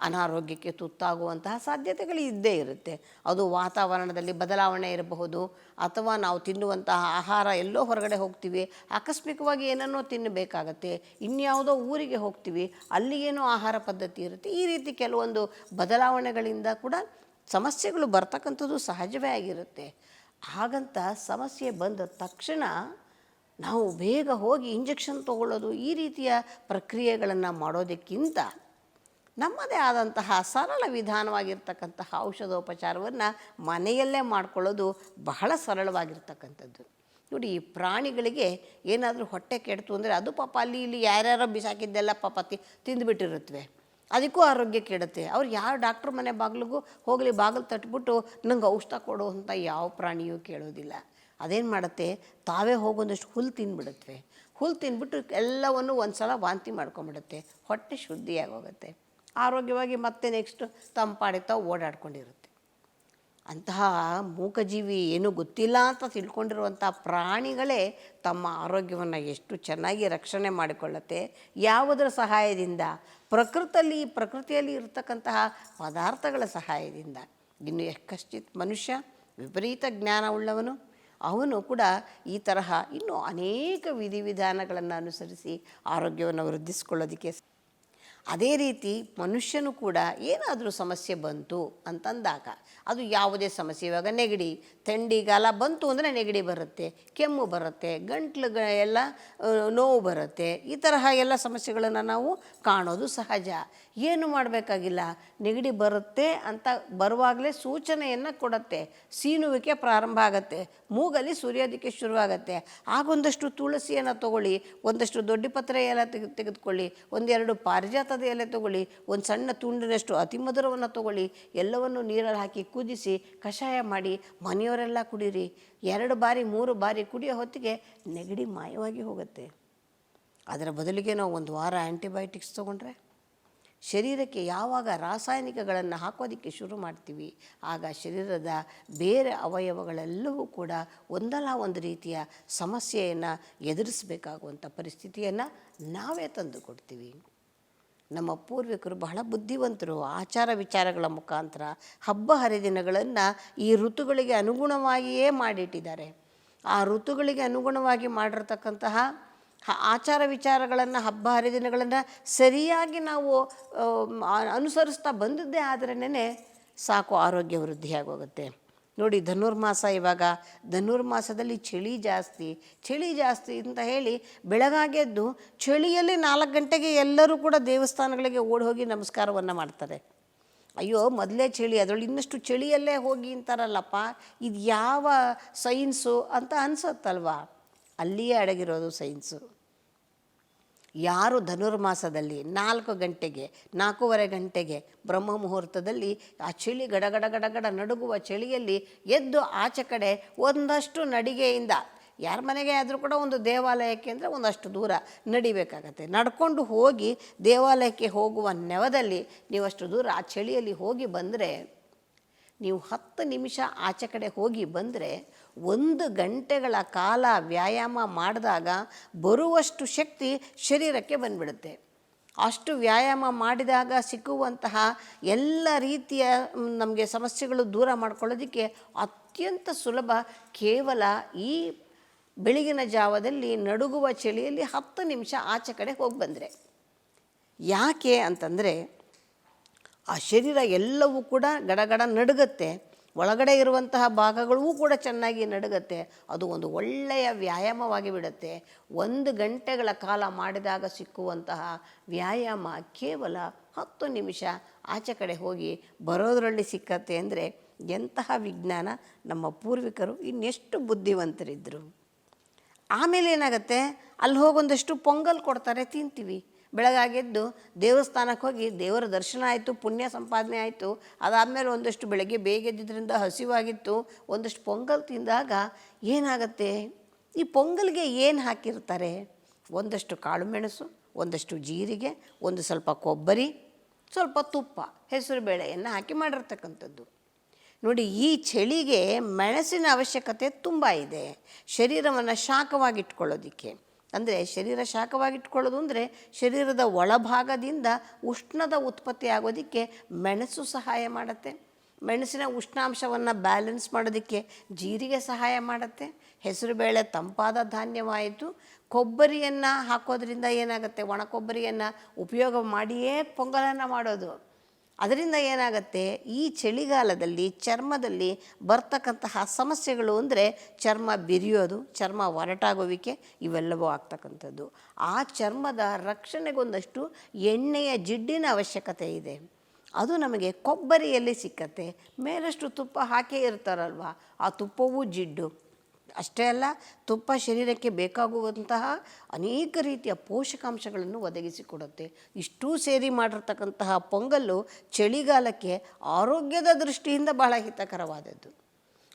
ಅನಾರೋಗ್ಯಕ್ಕೆ ತುತ್ತಾಗುವಂತಹ ಸಾಧ್ಯತೆಗಳು ಇದ್ದೇ ಇರುತ್ತೆ. ಅದು ವಾತಾವರಣದಲ್ಲಿ ಬದಲಾವಣೆ ಇರಬಹುದು, ಅಥವಾ ನಾವು ತಿನ್ನುವಂತಹ ಆಹಾರ ಎಲ್ಲೋ ಹೊರಗಡೆ ಹೋಗ್ತೀವಿ, ಆಕಸ್ಮಿಕವಾಗಿ ಏನನ್ನೋ ತಿನ್ನಬೇಕಾಗತ್ತೆ, ಇನ್ಯಾವುದೋ ಊರಿಗೆ ಹೋಗ್ತೀವಿ, ಅಲ್ಲಿ ಏನೋ ಆಹಾರ ಪದ್ಧತಿ ಇರುತ್ತೆ. ಈ ರೀತಿ ಕೆಲವೊಂದು ಬದಲಾವಣೆಗಳಿಂದ ಕೂಡ ಸಮಸ್ಯೆಗಳು ಬರ್ತಕ್ಕಂಥದ್ದು ಸಹಜವೇ ಆಗಿರುತ್ತೆ. ಹಾಗಂತ ಸಮಸ್ಯೆ ಬಂದ ತಕ್ಷಣ ನಾವು ಬೇಗ ಹೋಗಿ ಇಂಜೆಕ್ಷನ್ ತಗೊಳ್ಳೋದು, ಈ ರೀತಿಯ ಪ್ರಕ್ರಿಯೆಗಳನ್ನು ಮಾಡೋದಕ್ಕಿಂತ ನಮ್ಮದೇ ಆದಂತಹ ಸರಳ ವಿಧಾನವಾಗಿರ್ತಕ್ಕಂತಹ ಔಷಧೋಪಚಾರವನ್ನು ಮನೆಯಲ್ಲೇ ಮಾಡಿಕೊಳ್ಳೋದು ಬಹಳ ಸರಳವಾಗಿರ್ತಕ್ಕಂಥದ್ದು. ನೋಡಿ, ಈ ಪ್ರಾಣಿಗಳಿಗೆ ಏನಾದರೂ ಹೊಟ್ಟೆ ಕೆಡ್ತು ಅಂದರೆ ಅದು ಪಾಪ ಅಲ್ಲಿ ಇಲ್ಲಿ ಯಾರ್ಯಾರೋ ಬಿಸಾಕಿದ್ದೆಲ್ಲ ಪಾಪ ತಿಂದುಬಿಟ್ಟಿರುತ್ತವೆ, ಅದಕ್ಕೂ ಆರೋಗ್ಯ ಕೆಡುತ್ತೆ. ಅವ್ರು ಯಾವ ಡಾಕ್ಟ್ರ್ ಮನೆ ಬಾಗಿಲಿಗೂ ಹೋಗಲಿ, ಬಾಗಿಲು ತಟ್ಬಿಟ್ಟು ನಂಗೆ ಔಷಧ ಕೊಡು ಅಂತ ಯಾವ ಪ್ರಾಣಿಯೂ ಕೇಳೋದಿಲ್ಲ. ಅದೇನು ಮಾಡುತ್ತೆ, ತಾವೇ ಹೋಗೊಂದಷ್ಟು ಹುಲ್ಲು ತಿಂದುಬಿಡುತ್ತವೆ. ಹುಲ್ಲು ತಿಂದ್ಬಿಟ್ಟು ಎಲ್ಲವನ್ನು ಒಂದು ಸಲ ವಾಂತಿ ಮಾಡ್ಕೊಂಬಿಡುತ್ತೆ, ಹೊಟ್ಟೆ ಶುದ್ಧಿಯಾಗಿ ಹೋಗುತ್ತೆ, ಆರೋಗ್ಯವಾಗಿ ಮತ್ತೆ ನೆಕ್ಸ್ಟ್ ತಂಪಾಡಿತಾವು ಓಡಾಡ್ಕೊಂಡಿರುತ್ತೆ. ಅಂತಹ ಮೂಕಜೀವಿ ಏನೂ ಗೊತ್ತಿಲ್ಲ ಅಂತ ತಿಳ್ಕೊಂಡಿರುವಂಥ ಪ್ರಾಣಿಗಳೇ ತಮ್ಮ ಆರೋಗ್ಯವನ್ನು ಎಷ್ಟು ಚೆನ್ನಾಗಿ ರಕ್ಷಣೆ ಮಾಡಿಕೊಳ್ಳುತ್ತೆ. ಯಾವುದರ ಸಹಾಯದಿಂದ? ಪ್ರಕೃತಿಯಲ್ಲಿ ಇರತಕ್ಕಂತಹ ಪದಾರ್ಥಗಳ ಸಹಾಯದಿಂದ. ಇನ್ನು ಕಶ್ಚಿತ್ ಮನುಷ್ಯ ವಿಪರೀತ ಜ್ಞಾನವುಳ್ಳವನು, ಅವನು ಕೂಡ ಈ ತರಹ ಇನ್ನೂ ಅನೇಕ ವಿಧಿವಿಧಾನಗಳನ್ನು ಅನುಸರಿಸಿ ಆರೋಗ್ಯವನ್ನು ವೃದ್ಧಿಸ್ಕೊಳ್ಳೋದಕ್ಕೆ. ಅದೇ ರೀತಿ ಮನುಷ್ಯನು ಕೂಡ ಏನಾದರೂ ಸಮಸ್ಯೆ ಬಂತು ಅಂತಂದಾಗ, ಅದು ಯಾವುದೇ ಸಮಸ್ಯೆ, ಇವಾಗ ನೆಗಡಿ, ಥಂಡಿಗಾಲ ಬಂತು ಅಂದರೆ ನೆಗಡಿ ಬರುತ್ತೆ, ಕೆಮ್ಮು ಬರುತ್ತೆ, ಗಂಟ್ಲು ಎಲ್ಲ ನೋವು ಬರುತ್ತೆ, ಈ ತರಹ ಎಲ್ಲ ಸಮಸ್ಯೆಗಳನ್ನು ನಾವು ಕಾಣೋದು ಸಹಜ. ಏನು ಮಾಡಬೇಕಾಗಿಲ್ಲ, ನೆಗಡಿ ಬರುತ್ತೆ ಅಂತ ಬರುವಾಗಲೇ ಸೂಚನೆಯನ್ನು ಕೊಡುತ್ತೆ, ಸೀನುವಿಕೆ ಪ್ರಾರಂಭ ಆಗುತ್ತೆ, ಮೂಗಲ್ಲಿ ಸುರಿಯೋದಕ್ಕೆ ಶುರುವಾಗುತ್ತೆ. ಆಗೊಂದಷ್ಟು ತುಳಸಿಯನ್ನು ತಗೊಳ್ಳಿ, ಒಂದಷ್ಟು ದೊಡ್ಡಪತ್ರೆ ಎಲೆ ತೆಗೆದುಕೊಳ್ಳಿ, ಒಂದೆರಡು ಪಾರಿಜಾತದ ಎಲೆ ತಗೊಳ್ಳಿ, ಒಂದು ಸಣ್ಣ ತುಂಡಿನಷ್ಟು ಅತಿಮಧುರವನ್ನು ತಗೊಳ್ಳಿ, ಎಲ್ಲವನ್ನು ನೀರಲ್ಲಿ ಹಾಕಿ ಕುದಿಸಿ ಕಷಾಯ ಮಾಡಿ ಮನೆಯವರೆಲ್ಲ ಕುಡೀರಿ. 2 ಬಾರಿ 3 ಬಾರಿ ಕುಡಿಯೋ ಹೊತ್ತಿಗೆ ನೆಗಡಿ ಮಾಯವಾಗಿ ಹೋಗುತ್ತೆ. ಅದರ ಬದಲಿಗೆ ನಾವು 1 ವಾರ ಆ್ಯಂಟಿಬಯೋಟಿಕ್ಸ್ ತೊಗೊಂಡ್ರೆ, ಶರೀರಕ್ಕೆ ಯಾವಾಗ ರಾಸಾಯನಿಕಗಳನ್ನು ಹಾಕೋದಕ್ಕೆ ಶುರು ಮಾಡ್ತೀವಿ, ಆಗ ಶರೀರದ ಬೇರೆ ಅವಯವಗಳೆಲ್ಲವೂ ಕೂಡ ಒಂದಲ್ಲ ಒಂದು ರೀತಿಯ ಸಮಸ್ಯೆಯನ್ನು ಎದುರಿಸಬೇಕಾಗುವಂಥ ಪರಿಸ್ಥಿತಿಯನ್ನು ನಾವೇ ತಂದು ಕೊಡ್ತೀವಿ. ನಮ್ಮ ಪೂರ್ವಿಕರು ಬಹಳ ಬುದ್ಧಿವಂತರು. ಆಚಾರ ವಿಚಾರಗಳ ಮುಖಾಂತರ ಹಬ್ಬ ಹರಿದಿನಗಳನ್ನು ಈ ಋತುಗಳಿಗೆ ಅನುಗುಣವಾಗಿಯೇ ಮಾಡಿಟ್ಟಿದ್ದಾರೆ. ಆ ಋತುಗಳಿಗೆ ಅನುಗುಣವಾಗಿ ಮಾಡಿರ್ತಕ್ಕಂತಹ ಆಚಾರ ವಿಚಾರಗಳನ್ನು, ಹಬ್ಬ ಹರಿದಿನಗಳನ್ನು ಸರಿಯಾಗಿ ನಾವು ಅನುಸರಿಸ್ತಾ ಬಂದಿದ್ದೇ ಆದ್ರೇ ಸಾಕು, ಆರೋಗ್ಯ ವೃದ್ಧಿಯಾಗೋಗುತ್ತೆ. ನೋಡಿ, ಧನುರ್ಮಾಸ, ಇವಾಗ ಧನುರ್ಮಾಸದಲ್ಲಿ ಚಳಿ ಜಾಸ್ತಿ ಅಂತ ಹೇಳಿ ಬೆಳಗಾಗೆದ್ದು ಚಳಿಯಲ್ಲಿ 4 ಗಂಟೆಗೆ ಎಲ್ಲರೂ ಕೂಡ ದೇವಸ್ಥಾನಗಳಿಗೆ ಓಡಿ ಹೋಗಿ ನಮಸ್ಕಾರವನ್ನು ಮಾಡ್ತಾರೆ. ಅಯ್ಯೋ, ಮೊದಲೇ ಚಳಿ, ಅದರಲ್ಲಿ ಇನ್ನಷ್ಟು ಚಳಿಯಲ್ಲೇ ಹೋಗಿ ಅಂತಾರಲ್ಲಪ್ಪ, ಇದು ಯಾವ ಸೈನ್ಸು ಅಂತ ಅನಿಸುತ್ತಲ್ವ? ಅಲ್ಲಿಯೇ ಅಡಗಿರೋದು ಸೈನ್ಸು. ಯಾರು ಧನುರ್ಮಾಸದಲ್ಲಿ 4 ಗಂಟೆಗೆ 4:15 ಗಂಟೆಗೆ ಬ್ರಹ್ಮ ಮುಹೂರ್ತದಲ್ಲಿ ಆ ಚಳಿ ಗಡಗಡ ನಡುಗುವ ಚಳಿಯಲ್ಲಿ ಎದ್ದು ಆಚೆ ಕಡೆ ಒಂದಷ್ಟು ನಡಿಗೆಯಿಂದ, ಯಾರ ಮನೆಗೆ ಆದರೂ ಕೂಡ ಒಂದು ದೇವಾಲಯಕ್ಕೆ ಅಂದರೆ ಒಂದಷ್ಟು ದೂರ ನಡಿಬೇಕಾಗತ್ತೆ, ನಡ್ಕೊಂಡು ಹೋಗಿ ದೇವಾಲಯಕ್ಕೆ ಹೋಗುವ ನೆವದಲ್ಲಿ ನೀವಷ್ಟು ದೂರ ಆ ಚಳಿಯಲ್ಲಿ ಹೋಗಿ ಬಂದರೆ, ನೀವು 10 ನಿಮಿಷ ಆಚೆ ಕಡೆ ಹೋಗಿ ಬಂದರೆ 1 ಗಂಟೆಗಳ ಕಾಲ ವ್ಯಾಯಾಮ ಮಾಡಿದಾಗ ಬರುವಷ್ಟು ಶಕ್ತಿ ಶರೀರಕ್ಕೆ ಬಂದ್ಬಿಡುತ್ತೆ. ಅಷ್ಟು ವ್ಯಾಯಾಮ ಮಾಡಿದಾಗ ಸಿಕ್ಕುವಂತಹ ಎಲ್ಲ ರೀತಿಯ ನಮಗೆ ಸಮಸ್ಯೆಗಳು ದೂರ ಮಾಡ್ಕೊಳ್ಳೋದಕ್ಕೆ ಅತ್ಯಂತ ಸುಲಭ. ಕೇವಲ ಈ ಬೆಳಗಿನ ಜಾವದಲ್ಲಿ ನಡುಗುವ ಚಳಿಯಲ್ಲಿ 10 ನಿಮಿಷ ಆಚೆ ಕಡೆ ಹೋಗಿ ಬಂದರೆ. ಯಾಕೆ ಅಂತಂದರೆ, ಆ ಶರೀರ ಎಲ್ಲವೂ ಕೂಡ ಗಡಗಡ ನಡುಗತ್ತೆ, ಒಳಗಡೆ ಇರುವಂತಹ ಭಾಗಗಳೂ ಕೂಡ ಚೆನ್ನಾಗಿ ನಡುಗತ್ತೆ. ಅದು ಒಂದು ಒಳ್ಳೆಯ ವ್ಯಾಯಾಮವಾಗಿ ಬಿಡುತ್ತೆ. 1 ಗಂಟೆಗಳ ಕಾಲ ಮಾಡಿದಾಗ ಸಿಕ್ಕುವಂತಹ ವ್ಯಾಯಾಮ ಕೇವಲ 10 ನಿಮಿಷ ಆಚೆ ಕಡೆ ಹೋಗಿ ಬರೋದರಲ್ಲಿ ಸಿಕ್ಕತ್ತೆ ಅಂದರೆ ಎಂತಹ ವಿಜ್ಞಾನ! ನಮ್ಮ ಪೂರ್ವಿಕರು ಇನ್ನೆಷ್ಟು ಬುದ್ಧಿವಂತರಿದ್ದರು. ಆಮೇಲೆ ಏನಾಗುತ್ತೆ, ಅಲ್ಲಿ ಹೋಗೊಂದಷ್ಟು ಪೊಂಗಲ್ ಕೊಡ್ತಾರೆ, ತಿಂತೀವಿ. ಬೆಳಗಾಗೆದ್ದು ದೇವಸ್ಥಾನಕ್ಕೆ ಹೋಗಿ ದೇವರ ದರ್ಶನ ಆಯಿತು, ಪುಣ್ಯ ಸಂಪಾದನೆ ಆಯಿತು. ಅದಾದಮೇಲೆ ಒಂದಷ್ಟು ಬೆಳಗ್ಗೆ ಬೇಗ ಎದ್ದಿದ್ದರಿಂದ ಹಸಿವಾಗಿತ್ತು, ಒಂದಷ್ಟು ಪೊಂಗಲ್ ತಿಂದಾಗ ಏನಾಗುತ್ತೆ, ಈ ಪೊಂಗಲ್ಗೆ ಏನು ಹಾಕಿರ್ತಾರೆ? ಒಂದಷ್ಟು ಕಾಳು ಮೆಣಸು, ಒಂದಷ್ಟು ಜೀರಿಗೆ, ಒಂದು ಸ್ವಲ್ಪ ಕೊಬ್ಬರಿ, ಸ್ವಲ್ಪ ತುಪ್ಪ, ಹೆಸರು ಬೇಳೆಯನ್ನು ಹಾಕಿ ಮಾಡಿರ್ತಕ್ಕಂಥದ್ದು. ನೋಡಿ, ಈ ಚಳಿಗೆ ಮೆಣಸಿನ ಅವಶ್ಯಕತೆ ತುಂಬ ಇದೆ, ಶರೀರವನ್ನು ಶಾಖವಾಗಿಟ್ಕೊಳ್ಳೋದಕ್ಕೆ. ಅಂದರೆ ಶರೀರ ಶಾಖವಾಗಿಟ್ಕೊಳ್ಳೋದು ಅಂದರೆ ಶರೀರದ ಒಳಭಾಗದಿಂದ ಉಷ್ಣದ ಉತ್ಪತ್ತಿ ಆಗೋದಕ್ಕೆ ಮೆಣಸು ಸಹಾಯ ಮಾಡುತ್ತೆ. ಮೆಣಸಿನ ಉಷ್ಣಾಂಶವನ್ನು ಬ್ಯಾಲೆನ್ಸ್ ಮಾಡೋದಕ್ಕೆ ಜೀರಿಗೆ ಸಹಾಯ ಮಾಡುತ್ತೆ. ಹೆಸರುಬೇಳೆ ತಂಪಾದ ಧಾನ್ಯವಾಯಿತು. ಕೊಬ್ಬರಿಯನ್ನು ಹಾಕೋದ್ರಿಂದ ಏನಾಗುತ್ತೆ, ಒಣ ಕೊಬ್ಬರಿಯನ್ನು ಉಪಯೋಗ ಮಾಡಿಯೇ ಪೊಂಗಲನ್ನು ಮಾಡೋದು. ಅದರಿಂದ ಏನಾಗುತ್ತೆ, ಈ ಚಳಿಗಾಲದಲ್ಲಿ ಚರ್ಮದಲ್ಲಿ ಬರ್ತಕ್ಕಂತಹ ಸಮಸ್ಯೆಗಳು ಅಂದರೆ ಚರ್ಮ ಬಿರಿಯೋದು, ಚರ್ಮ ಒರಟಾಗುವಿಕೆ, ಇವೆಲ್ಲವೂ ಆಗ್ತಕ್ಕಂಥದ್ದು. ಆ ಚರ್ಮದ ರಕ್ಷಣೆಗೊಂದಷ್ಟು ಎಣ್ಣೆಯ ಜಿಡ್ಡಿನ ಅವಶ್ಯಕತೆ ಇದೆ. ಅದು ನಮಗೆ ಕೊಬ್ಬರಿಯಲ್ಲಿ ಸಿಕ್ಕತ್ತೆ. ಮೇಲಷ್ಟು ತುಪ್ಪ ಹಾಕೇ ಇರ್ತಾರಲ್ವ, ಆ ತುಪ್ಪವೂ ಜಿಡ್ಡು. ಅಷ್ಟೇ ಅಲ್ಲ, ತುಪ್ಪ ಶರೀರಕ್ಕೆ ಬೇಕಾಗುವಂತಹ ಅನೇಕ ರೀತಿಯ ಪೋಷಕಾಂಶಗಳನ್ನು ಒದಗಿಸಿಕೊಡುತ್ತೆ. ಇಷ್ಟೂ ಸೇರಿ ಮಾಡಿರ್ತಕ್ಕಂತಹ ಪೊಂಗಲ್ಲು ಚಳಿಗಾಲಕ್ಕೆ ಆರೋಗ್ಯದ ದೃಷ್ಟಿಯಿಂದ ಬಹಳ ಹಿತಕರವಾದದ್ದು.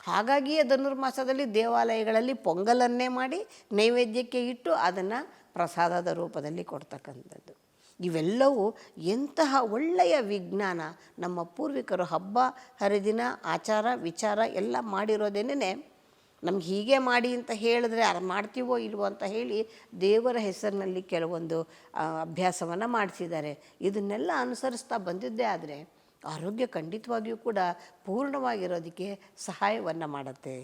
ಹಾಗಾಗಿಯೇ ಧನುರ್ಮಾಸದಲ್ಲಿ ದೇವಾಲಯಗಳಲ್ಲಿ ಪೊಂಗಲನ್ನೇ ಮಾಡಿ ನೈವೇದ್ಯಕ್ಕೆ ಇಟ್ಟು ಅದನ್ನು ಪ್ರಸಾದದ ರೂಪದಲ್ಲಿ ಕೊಡ್ತಕ್ಕಂಥದ್ದು. ಇವೆಲ್ಲವೂ ಎಂತಹ ಒಳ್ಳೆಯ ವಿಜ್ಞಾನ. ನಮ್ಮ ಪೂರ್ವಿಕರು ಹಬ್ಬ ಹರಿದಿನ ಆಚಾರ ವಿಚಾರ ಎಲ್ಲ ಮಾಡಿರೋದೇನೇ ನಮ್ಗೆ ಹೀಗೆ ಮಾಡಿ ಅಂತ ಹೇಳಿದ್ರೆ ಮಾಡ್ತೀವೋ ಇಲ್ವೋ ಅಂತ ಹೇಳಿ ದೇವರ ಹೆಸರಿನಲ್ಲಿ ಕೆಲವೊಂದು ಅಭ್ಯಾಸವನ್ನು ಮಾಡಿಸಿದ್ದಾರೆ. ಇದನ್ನೆಲ್ಲ ಅನುಸರಿಸ್ತಾ ಬಂದಿದ್ದೇ ಆದರೆ ಆರೋಗ್ಯ ಖಂಡಿತವಾಗಿಯೂ ಕೂಡ ಪೂರ್ಣವಾಗಿರೋದಕ್ಕೆ ಸಹಾಯವನ್ನು ಮಾಡುತ್ತೆ.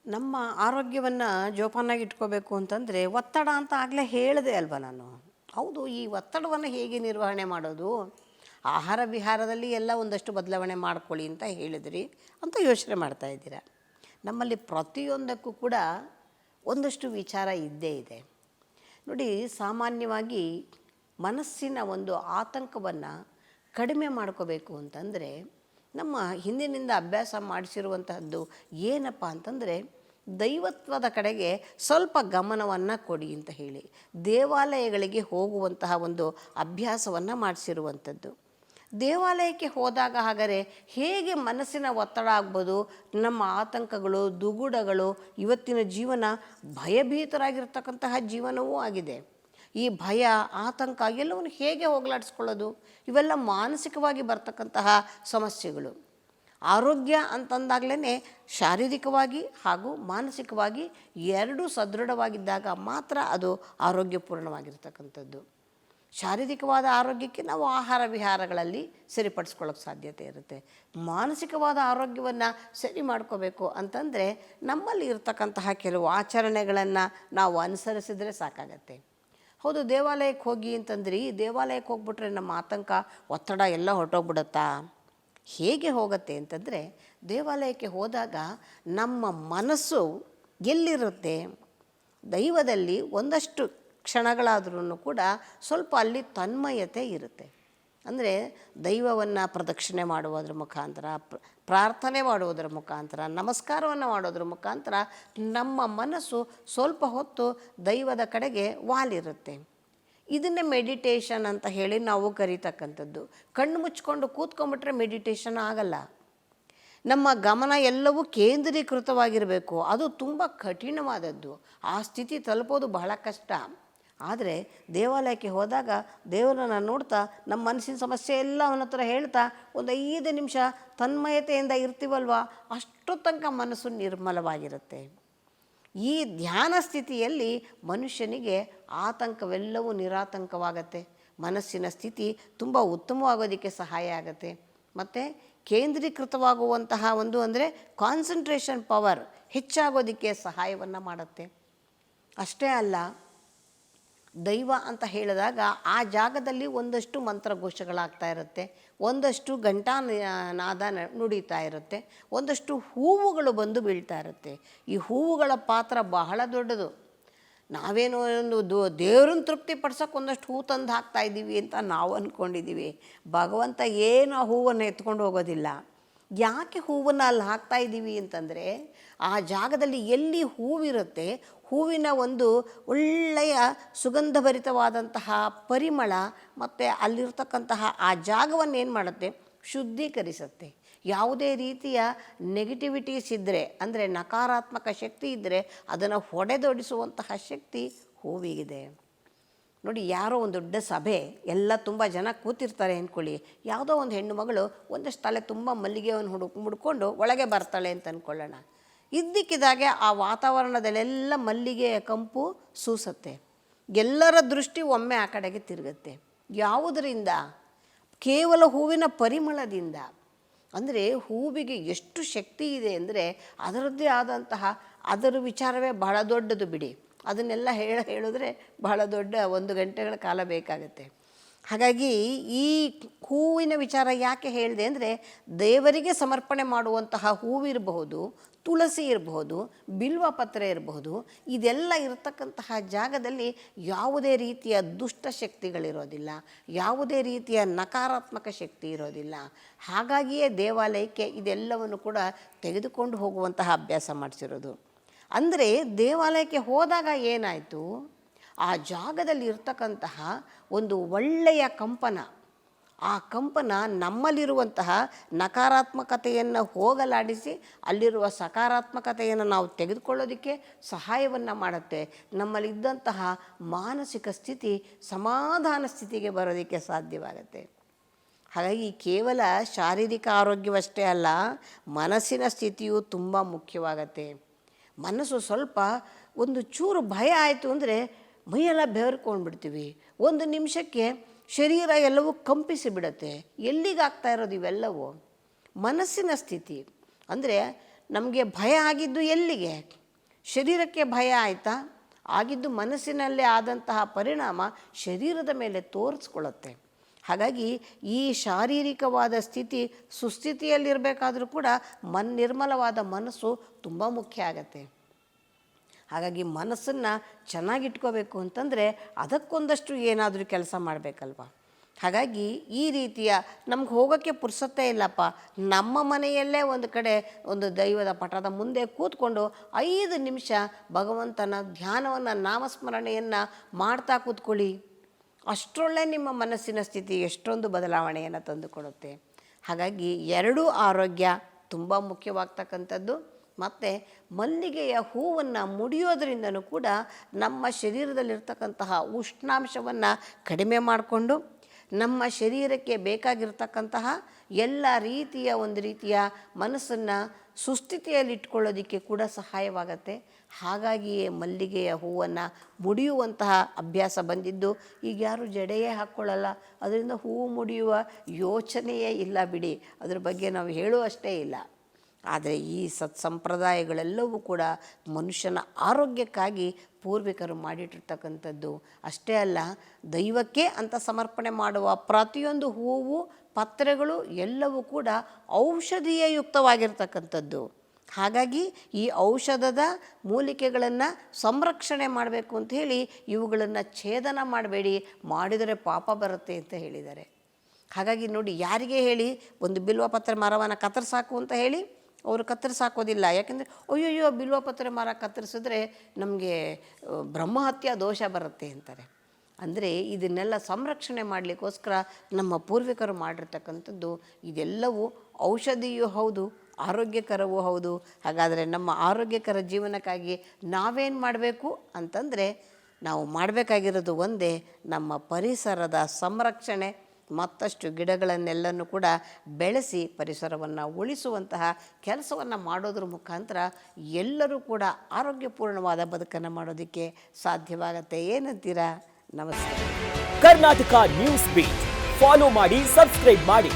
ನಮ್ಮ ಆರೋಗ್ಯವನ್ನು ಜೋಪಾನಾಗಿ ಇಟ್ಕೋಬೇಕು ಅಂತಂದರೆ ಒತ್ತಡ ಅಂತ ಆಗಲೇ ಹೇಳಿದೆ ಅಲ್ವ ನಾನು. ಹೌದು, ಈ ಒತ್ತಡವನ್ನು ಹೇಗೆ ನಿರ್ವಹಣೆ ಮಾಡೋದು? ಆಹಾರ ವಿಹಾರದಲ್ಲಿ ಎಲ್ಲ ಒಂದಷ್ಟು ಬದಲಾವಣೆ ಮಾಡ್ಕೊಳ್ಳಿ ಅಂತ ಹೇಳಿದ್ರಿ ಅಂತ ಯೋಚನೆ ಮಾಡ್ತಾಯಿದ್ದೀರಾ. ನಮ್ಮಲ್ಲಿ ಪ್ರತಿಯೊಂದಕ್ಕೂ ಕೂಡ ಒಂದಷ್ಟು ವಿಚಾರ ಇದ್ದೇ ಇದೆ ನೋಡಿ. ಸಾಮಾನ್ಯವಾಗಿ ಮನಸ್ಸಿನ ಒಂದು ಆತಂಕವನ್ನು ಕಡಿಮೆ ಮಾಡ್ಕೋಬೇಕು ಅಂತಂದರೆ ನಮ್ಮ ಹಿಂದಿನಿಂದ ಅಭ್ಯಾಸ ಮಾಡಿಸಿರುವಂತಹದ್ದು ಏನಪ್ಪ ಅಂತಂದರೆ ದೈವತ್ವದ ಕಡೆಗೆ ಸ್ವಲ್ಪ ಗಮನವನ್ನು ಕೊಡಿ ಅಂತ ಹೇಳಿ ದೇವಾಲಯಗಳಿಗೆ ಹೋಗುವಂತಹ ಒಂದು ಅಭ್ಯಾಸವನ್ನು ಮಾಡಿಸಿರುವಂಥದ್ದು. ದೇವಾಲಯಕ್ಕೆ ಹೋದಾಗ ಹಾಗಾದರೆ ಹೇಗೆ ಮನಸ್ಸಿನ ಒತ್ತಡ ಆಗ್ಬೋದು, ನಮ್ಮ ಆತಂಕಗಳು ದುಗುಡಗಳು, ಇವತ್ತಿನ ಜೀವನ ಭಯಭೀತರಾಗಿರ್ತಕ್ಕಂತಹ ಜೀವನವೂ ಆಗಿದೆ. ಈ ಭಯ ಆತಂಕ ಎಲ್ಲವನ್ನು ಹೇಗೆ ಹೋಗಲಾಡಿಸ್ಕೊಳ್ಳೋದು? ಇವೆಲ್ಲ ಮಾನಸಿಕವಾಗಿ ಬರ್ತಕ್ಕಂತಹ ಸಮಸ್ಯೆಗಳು. ಆರೋಗ್ಯ ಅಂತಂದಾಗಲೇ ಶಾರೀರಿಕವಾಗಿ ಹಾಗೂ ಮಾನಸಿಕವಾಗಿ ಎರಡೂ ಸದೃಢವಾಗಿದ್ದಾಗ ಮಾತ್ರ ಅದು ಆರೋಗ್ಯಪೂರ್ಣವಾಗಿರ್ತಕ್ಕಂಥದ್ದು. ಶಾರೀರಿಕವಾದ ಆರೋಗ್ಯಕ್ಕೆ ನಾವು ಆಹಾರ ವಿಹಾರಗಳಲ್ಲಿ ಸರಿಪಡಿಸ್ಕೊಳ್ಳೋಕ್ಕೆ ಸಾಧ್ಯತೆ ಇರುತ್ತೆ. ಮಾನಸಿಕವಾದ ಆರೋಗ್ಯವನ್ನು ಸರಿ ಮಾಡ್ಕೋಬೇಕು ಅಂತಂದರೆ ನಮ್ಮಲ್ಲಿ ಇರ್ತಕ್ಕಂತಹ ಕೆಲವು ಆಚರಣೆಗಳನ್ನು ನಾವು ಅನುಸರಿಸಿದರೆ ಸಾಕಾಗತ್ತೆ. ಹೌದು, ದೇವಾಲಯಕ್ಕೆ ಹೋಗಿ ಅಂತಂದ್ರಿ, ದೇವಾಲಯಕ್ಕೆ ಹೋಗ್ಬಿಟ್ರೆ ನಮ್ಮ ಆತಂಕ ಒತ್ತಡ ಎಲ್ಲ ಹೊರಟೋಗ್ಬಿಡುತ್ತಾ? ಹೇಗೆ ಹೋಗುತ್ತೆ ಅಂತಂದರೆ ದೇವಾಲಯಕ್ಕೆ ಹೋದಾಗ ನಮ್ಮ ಮನಸ್ಸು ಎಲ್ಲಿರುತ್ತೆ, ದೈವದಲ್ಲಿ ಒಂದಷ್ಟು ಕ್ಷಣಗಳಾದ್ರೂ ಕೂಡ ಸ್ವಲ್ಪ ಅಲ್ಲಿ ತನ್ಮಯತೆ ಇರುತ್ತೆ. ಅಂದರೆ ದೈವವನ್ನು ಪ್ರದಕ್ಷಿಣೆ ಮಾಡುವುದರ ಮುಖಾಂತರ, ಪ್ರಾರ್ಥನೆ ಮಾಡುವುದರ ಮುಖಾಂತರ, ನಮಸ್ಕಾರವನ್ನು ಮಾಡೋದ್ರ ಮುಖಾಂತರ ನಮ್ಮ ಮನಸ್ಸು ಸ್ವಲ್ಪ ಹೊತ್ತು ದೈವದ ಕಡೆಗೆ ವಾಲಿರುತ್ತೆ. ಇದನ್ನೇ ಮೆಡಿಟೇಷನ್ ಅಂತ ಹೇಳಿ ನಾವು ಕರೀತಕ್ಕಂಥದ್ದು. ಕಣ್ಣು ಮುಚ್ಕೊಂಡು ಕೂತ್ಕೊಂಡ್ಬಿಟ್ರೆ ಮೆಡಿಟೇಷನ್ ಆಗಲ್ಲ. ನಮ್ಮ ಗಮನ ಎಲ್ಲವೂ ಕೇಂದ್ರೀಕೃತವಾಗಿರಬೇಕು. ಅದು ತುಂಬ ಕಠಿಣವಾದದ್ದು. ಆ ಸ್ಥಿತಿ ತಲುಪೋದು ಬಹಳ ಕಷ್ಟ. ಆದರೆ ದೇವಾಲಯಕ್ಕೆ ಹೋದಾಗ ದೇವರನ್ನು ನೋಡ್ತಾ ನಮ್ಮ ಮನಸ್ಸಿನ ಸಮಸ್ಯೆ ಎಲ್ಲ ಅವನ ಹತ್ರ ಹೇಳ್ತಾ ಒಂದು 5 ನಿಮಿಷ ತನ್ಮಯತೆಯಿಂದ ಇರ್ತೀವಲ್ವ, ಅಷ್ಟು ತನಕ ಮನಸ್ಸು ನಿರ್ಮಲವಾಗಿರುತ್ತೆ. ಈ ಧ್ಯಾನ ಸ್ಥಿತಿಯಲ್ಲಿ ಮನುಷ್ಯನಿಗೆ ಆತಂಕವೆಲ್ಲವೂ ನಿರಾತಂಕವಾಗತ್ತೆ. ಮನಸ್ಸಿನ ಸ್ಥಿತಿ ತುಂಬ ಉತ್ತಮವಾಗೋದಕ್ಕೆ ಸಹಾಯ ಆಗುತ್ತೆ. ಮತ್ತು ಕೇಂದ್ರೀಕೃತವಾಗುವಂತಹ ಒಂದು ಅಂದರೆ ಕಾನ್ಸಂಟ್ರೇಷನ್ ಪವರ್ ಹೆಚ್ಚಾಗೋದಕ್ಕೆ ಸಹಾಯವನ್ನು ಮಾಡುತ್ತೆ. ಅಷ್ಟೇ ಅಲ್ಲ, ದೈವ ಅಂತ ಹೇಳಿದಾಗ ಆ ಜಾಗದಲ್ಲಿ ಒಂದಷ್ಟು ಮಂತ್ರಘೋಷಗಳಾಗ್ತಾ ಇರುತ್ತೆ, ಒಂದಷ್ಟು ನಾದ ನುಡಿತಾ ಇರುತ್ತೆ, ಒಂದಷ್ಟು ಹೂವುಗಳು ಬಂದು ಬೀಳ್ತಾ ಇರುತ್ತೆ. ಈ ಹೂವುಗಳ ಪಾತ್ರ ಬಹಳ ದೊಡ್ಡದು. ನಾವೇನೋ ಒಂದು ದೇವ್ರನ್ನ ತೃಪ್ತಿ ಪಡ್ಸೋಕೆ ಒಂದಷ್ಟು ಹೂ ತಂದು ಹಾಕ್ತಾ ಇದ್ದೀವಿ ಅಂತ ನಾವು ಅಂದ್ಕೊಂಡಿದ್ದೀವಿ. ಭಗವಂತ ಏನು ಆ ಹೂವನ್ನು ಎತ್ಕೊಂಡು ಹೋಗೋದಿಲ್ಲ. ಯಾಕೆ ಹೂವನ್ನು ಅಲ್ಲಿ ಹಾಕ್ತಾ ಇದ್ದೀವಿ ಅಂತಂದರೆ ಆ ಜಾಗದಲ್ಲಿ ಎಲ್ಲಿ ಹೂವಿರುತ್ತೆ, ಹೂವಿನ ಒಂದು ಒಳ್ಳೆಯ ಸುಗಂಧಭರಿತವಾದಂತಹ ಪರಿಮಳ ಮತ್ತು ಅಲ್ಲಿರ್ತಕ್ಕಂತಹ ಆ ಜಾಗವನ್ನು ಏನು ಮಾಡುತ್ತೆ, ಶುದ್ಧೀಕರಿಸುತ್ತೆ. ಯಾವುದೇ ರೀತಿಯ ನೆಗೆಟಿವಿಟೀಸ್ ಇದ್ದರೆ, ಅಂದರೆ ನಕಾರಾತ್ಮಕ ಶಕ್ತಿ ಇದ್ದರೆ ಅದನ್ನು ಹೊಡೆದೊಡಿಸುವಂತಹ ಶಕ್ತಿ ಹೂವಿಗಿದೆ. ನೋಡಿ, ಯಾರೋ ಒಂದು ದೊಡ್ಡ ಸಭೆ, ಎಲ್ಲ ತುಂಬ ಜನ ಕೂತಿರ್ತಾರೆ ಅಂದ್ಕೊಳ್ಳಿ. ಯಾವುದೋ ಒಂದು ಹೆಣ್ಣು ಮಗಳು ಒಂದಷ್ಟು ತಲೆ ತುಂಬ ಮಲ್ಲಿಗೆಯನ್ನು ಮುಡ್ಕೊಂಡು ಒಳಗೆ ಬರ್ತಾಳೆ ಅಂತ ಅಂದ್ಕೊಳ್ಳೋಣ. ಇದ್ದಕ್ಕಿದ್ದಾಗೆ ಆ ವಾತಾವರಣದಲ್ಲೆಲ್ಲ ಮಲ್ಲಿಗೆಯ ಕಂಪು ಸೂಸುತ್ತೆ. ಎಲ್ಲರ ದೃಷ್ಟಿ ಒಮ್ಮೆ ಆ ಕಡೆಗೆ ತಿರುಗುತ್ತೆ. ಯಾವುದರಿಂದ? ಕೇವಲ ಹೂವಿನ ಪರಿಮಳದಿಂದ. ಅಂದರೆ ಹೂವಿಗೆ ಎಷ್ಟು ಶಕ್ತಿ ಇದೆ ಅಂದರೆ ಅದರದ್ದೇ ಆದಂತಹ ಅದರ ವಿಚಾರವೇ ಬಹಳ ದೊಡ್ಡದು ಬಿಡಿ. ಅದನ್ನೆಲ್ಲ ಹೇಳಿದ್ರೆ ಬಹಳ ದೊಡ್ಡ 1 ಗಂಟೆಗಳ ಕಾಲ ಬೇಕಾಗುತ್ತೆ. ಹಾಗಾಗಿ ಈ ಹೂವಿನ ವಿಚಾರ ಯಾಕೆ ಹೇಳಿದೆ ಅಂದರೆ, ದೇವರಿಗೆ ಸಮರ್ಪಣೆ ಮಾಡುವಂತಹ ಹೂವಿರಬಹುದು, ತುಳಸಿ ಇರಬಹುದು, ಬಿಲ್ವ ಪತ್ರೆ ಇರಬಹುದು, ಇದೆಲ್ಲ ಇರತಕ್ಕಂತಹ ಜಾಗದಲ್ಲಿ ಯಾವುದೇ ರೀತಿಯ ದುಷ್ಟ ಶಕ್ತಿಗಳಿರೋದಿಲ್ಲ, ಯಾವುದೇ ರೀತಿಯ ನಕಾರಾತ್ಮಕ ಶಕ್ತಿ ಇರೋದಿಲ್ಲ. ಹಾಗಾಗಿಯೇ ದೇವಾಲಯಕ್ಕೆ ಇದೆಲ್ಲವನ್ನು ಕೂಡ ತೆಗೆದುಕೊಂಡು ಹೋಗುವಂತಹ ಅಭ್ಯಾಸ ಮಾಡಿಸಿರೋದು. ಅಂದರೆ ದೇವಾಲಯಕ್ಕೆ ಹೋದಾಗ ಏನಾಯಿತು, ಆ ಜಾಗದಲ್ಲಿ ಇರ್ತಕ್ಕಂತಹ ಒಂದು ಒಳ್ಳೆಯ ಕಂಪನ, ಆ ಕಂಪನ ನಮ್ಮಲ್ಲಿರುವಂತಹ ನಕಾರಾತ್ಮಕತೆಯನ್ನು ಹೋಗಲಾಡಿಸಿ ಅಲ್ಲಿರುವ ಸಕಾರಾತ್ಮಕತೆಯನ್ನು ನಾವು ತೆಗೆದುಕೊಳ್ಳೋದಕ್ಕೆ ಸಹಾಯವನ್ನು ಮಾಡುತ್ತೆ. ನಮ್ಮಲ್ಲಿದ್ದಂತಹ ಮಾನಸಿಕ ಸ್ಥಿತಿ ಸಮಾಧಾನ ಸ್ಥಿತಿಗೆ ಬರೋದಕ್ಕೆ ಸಾಧ್ಯವಾಗುತ್ತೆ. ಹಾಗಾಗಿ ಕೇವಲ ಶಾರೀರಿಕ ಆರೋಗ್ಯವಷ್ಟೇ ಅಲ್ಲ, ಮನಸ್ಸಿನ ಸ್ಥಿತಿಯು ತುಂಬ ಮುಖ್ಯವಾಗತ್ತೆ. ಮನಸ್ಸು ಸ್ವಲ್ಪ ಒಂದು ಚೂರು ಭಯ ಆಯಿತು ಅಂದರೆ ಮೈಯೆಲ್ಲ ಬೆವರ್ಕೊಂಡ್ಬಿಡ್ತೀವಿ. 1 ನಿಮಿಷಕ್ಕೆ ಶರೀರ ಎಲ್ಲವೂ ಕಂಪಿಸಿ ಬಿಡುತ್ತೆ. ಎಲ್ಲಿಗಾಗ್ತಾ ಇರೋದು ಇವೆಲ್ಲವೂ? ಮನಸ್ಸಿನ ಸ್ಥಿತಿ. ಅಂದರೆ ನಮಗೆ ಭಯ ಆಗಿದ್ದು ಎಲ್ಲಿಗೆ? ಶರೀರಕ್ಕೆ ಭಯ ಆಯಿತಾ? ಆಗಿದ್ದು ಮನಸ್ಸಿನಲ್ಲೇ ಆದಂತಹ ಪರಿಣಾಮ ಶರೀರದ ಮೇಲೆ ತೋರಿಸ್ಕೊಳ್ಳುತ್ತೆ. ಹಾಗಾಗಿ ಈ ಶಾರೀರಿಕವಾದ ಸ್ಥಿತಿ ಸುಸ್ಥಿತಿಯಲ್ಲಿರಬೇಕಾದ್ರೂ ಕೂಡ ನಿರ್ಮಲವಾದ ಮನಸ್ಸು ತುಂಬ ಮುಖ್ಯ ಆಗತ್ತೆ. ಹಾಗಾಗಿ ಮನಸ್ಸನ್ನು ಚೆನ್ನಾಗಿಟ್ಕೋಬೇಕು ಅಂತಂದರೆ ಅದಕ್ಕೊಂದಷ್ಟು ಏನಾದರೂ ಕೆಲಸ ಮಾಡಬೇಕಲ್ವ. ಹಾಗಾಗಿ ಈ ರೀತಿಯ ನಮ್ಗೆ ಹೋಗೋಕ್ಕೆ ಪುರ್ಸತ್ತೇ ಇಲ್ಲಪ್ಪ, ನಮ್ಮ ಮನೆಯಲ್ಲೇ ಒಂದು ಕಡೆ ಒಂದು ದೈವದ ಪಟದ ಮುಂದೆ ಕೂತ್ಕೊಂಡು 5 ನಿಮಿಷ ಭಗವಂತನ ಧ್ಯಾನವನ್ನು, ನಾಮಸ್ಮರಣೆಯನ್ನು ಮಾಡ್ತಾ ಕೂತ್ಕೊಳ್ಳಿ. ಅಷ್ಟರೊಳ್ಳೆ ನಿಮ್ಮ ಮನಸ್ಸಿನ ಸ್ಥಿತಿ ಎಷ್ಟೊಂದು ಬದಲಾವಣೆಯನ್ನು ತಂದುಕೊಡುತ್ತೆ. ಹಾಗಾಗಿ 2 ಆರೋಗ್ಯ ತುಂಬ ಮುಖ್ಯವಾಗ್ತಕ್ಕಂಥದ್ದು. ಮತ್ತು ಮಲ್ಲಿಗೆಯ ಹೂವನ್ನು ಮುಡಿಯೋದ್ರಿಂದನೂ ಕೂಡ ನಮ್ಮ ಶರೀರದಲ್ಲಿರ್ತಕ್ಕಂತಹ ಉಷ್ಣಾಂಶವನ್ನು ಕಡಿಮೆ ಮಾಡಿಕೊಂಡು ನಮ್ಮ ಶರೀರಕ್ಕೆ ಬೇಕಾಗಿರ್ತಕ್ಕಂತಹ ಎಲ್ಲ ರೀತಿಯ ಒಂದು ರೀತಿಯ ಮನಸ್ಸನ್ನು ಸುಸ್ಥಿತಿಯಲ್ಲಿಟ್ಕೊಳ್ಳೋದಕ್ಕೆ ಕೂಡ ಸಹಾಯವಾಗತ್ತೆ. ಹಾಗಾಗಿಯೇ ಮಲ್ಲಿಗೆಯ ಹೂವನ್ನು ಮುಡಿಯುವಂತಹ ಅಭ್ಯಾಸ ಬಂದಿದ್ದು. ಈಗ ಯಾರು ಜಡೆಯೇ ಹಾಕ್ಕೊಳ್ಳಲ್ಲ, ಅದರಿಂದ ಹೂವು ಮುಡಿಯುವ ಯೋಚನೆಯೇ ಇಲ್ಲ ಬಿಡಿ, ಅದ್ರ ಬಗ್ಗೆ ನಾವು ಹೇಳುವಷ್ಟೇ ಇಲ್ಲ. ಆದರೆ ಈ ಸಂಪ್ರದಾಯಗಳೆಲ್ಲವೂ ಕೂಡ ಮನುಷ್ಯನ ಆರೋಗ್ಯಕ್ಕಾಗಿ ಪೂರ್ವಿಕರು ಮಾಡಿಟ್ಟಿರ್ತಕ್ಕಂಥದ್ದು. ಅಷ್ಟೇ ಅಲ್ಲ, ದೈವಕ್ಕೆ ಅಂತ ಸಮರ್ಪಣೆ ಮಾಡುವ ಪ್ರತಿಯೊಂದು ಹೂವು, ಪತ್ರೆಗಳು ಎಲ್ಲವೂ ಕೂಡ ಔಷಧೀಯ ಯುಕ್ತವಾಗಿರ್ತಕ್ಕಂಥದ್ದು. ಹಾಗಾಗಿ ಈ ಔಷಧದ ಮೂಲಿಕೆಗಳನ್ನು ಸಂರಕ್ಷಣೆ ಮಾಡಬೇಕು ಅಂತ ಹೇಳಿ ಇವುಗಳನ್ನು ಛೇದನ ಮಾಡಬೇಡಿ, ಮಾಡಿದರೆ ಪಾಪ ಬರುತ್ತೆ ಅಂತ ಹೇಳಿದ್ದಾರೆ. ಹಾಗಾಗಿ ನೋಡಿ, ಯಾರಿಗೆ ಹೇಳಿ ಒಂದು ಬಿಲ್ವಪತ್ರೆ ಮರವನ್ನು ಕತ್ತರಿಸಾಕು ಅಂತ ಹೇಳಿ ಅವರು ಕತ್ತರಿಸಾಕೋದಿಲ್ಲ. ಯಾಕೆಂದರೆ ಅಯ್ಯಯ್ಯೋ ಬಿಲ್ವಪತ್ರೆ ಮರ ಕತ್ತರಿಸಿದ್ರೆ ನಮಗೆ ಬ್ರಹ್ಮಹತ್ಯೆ ದೋಷ ಬರುತ್ತೆ ಅಂತಾರೆ. ಅಂದರೆ ಇದನ್ನೆಲ್ಲ ಸಂರಕ್ಷಣೆ ಮಾಡಲಿಕ್ಕೋಸ್ಕರ ನಮ್ಮ ಪೂರ್ವಿಕರು ಮಾಡಿರ್ತಕ್ಕಂಥದ್ದು. ಇದೆಲ್ಲವೂ ಔಷಧಿಯೂ ಹೌದು, ಆರೋಗ್ಯಕರವೂ ಹೌದು. ಹಾಗಾದರೆ ನಮ್ಮ ಆರೋಗ್ಯಕರ ಜೀವನಕ್ಕಾಗಿ ನಾವೇನು ಮಾಡಬೇಕು ಅಂತಂದರೆ, ನಾವು ಮಾಡಬೇಕಾಗಿರೋದು ಒಂದೇ, ನಮ್ಮ ಪರಿಸರದ ಸಂರಕ್ಷಣೆ. ಮತ್ತಷ್ಟು ಗಿಡಗಳನ್ನೆಲ್ಲನೂ ಕೂಡ ಬೆಳೆಸಿ ಪರಿಸರವನ್ನು ಉಳಿಸುವಂತಹ ಕೆಲಸವನ್ನು ಮಾಡೋದ್ರ ಮುಖಾಂತರ ಎಲ್ಲರೂ ಕೂಡ ಆರೋಗ್ಯಪೂರ್ಣವಾದ ಬದುಕನ್ನು ಮಾಡೋದಕ್ಕೆ ಸಾಧ್ಯವಾಗುತ್ತೆ. ಏನಂತೀರಾ? ನಮಸ್ತೆ. ಕರ್ನಾಟಕ ನ್ಯೂಸ್ ಬೀಟ್ ಫಾಲೋ ಮಾಡಿ, ಸಬ್ಸ್ಕ್ರೈಬ್ ಮಾಡಿ.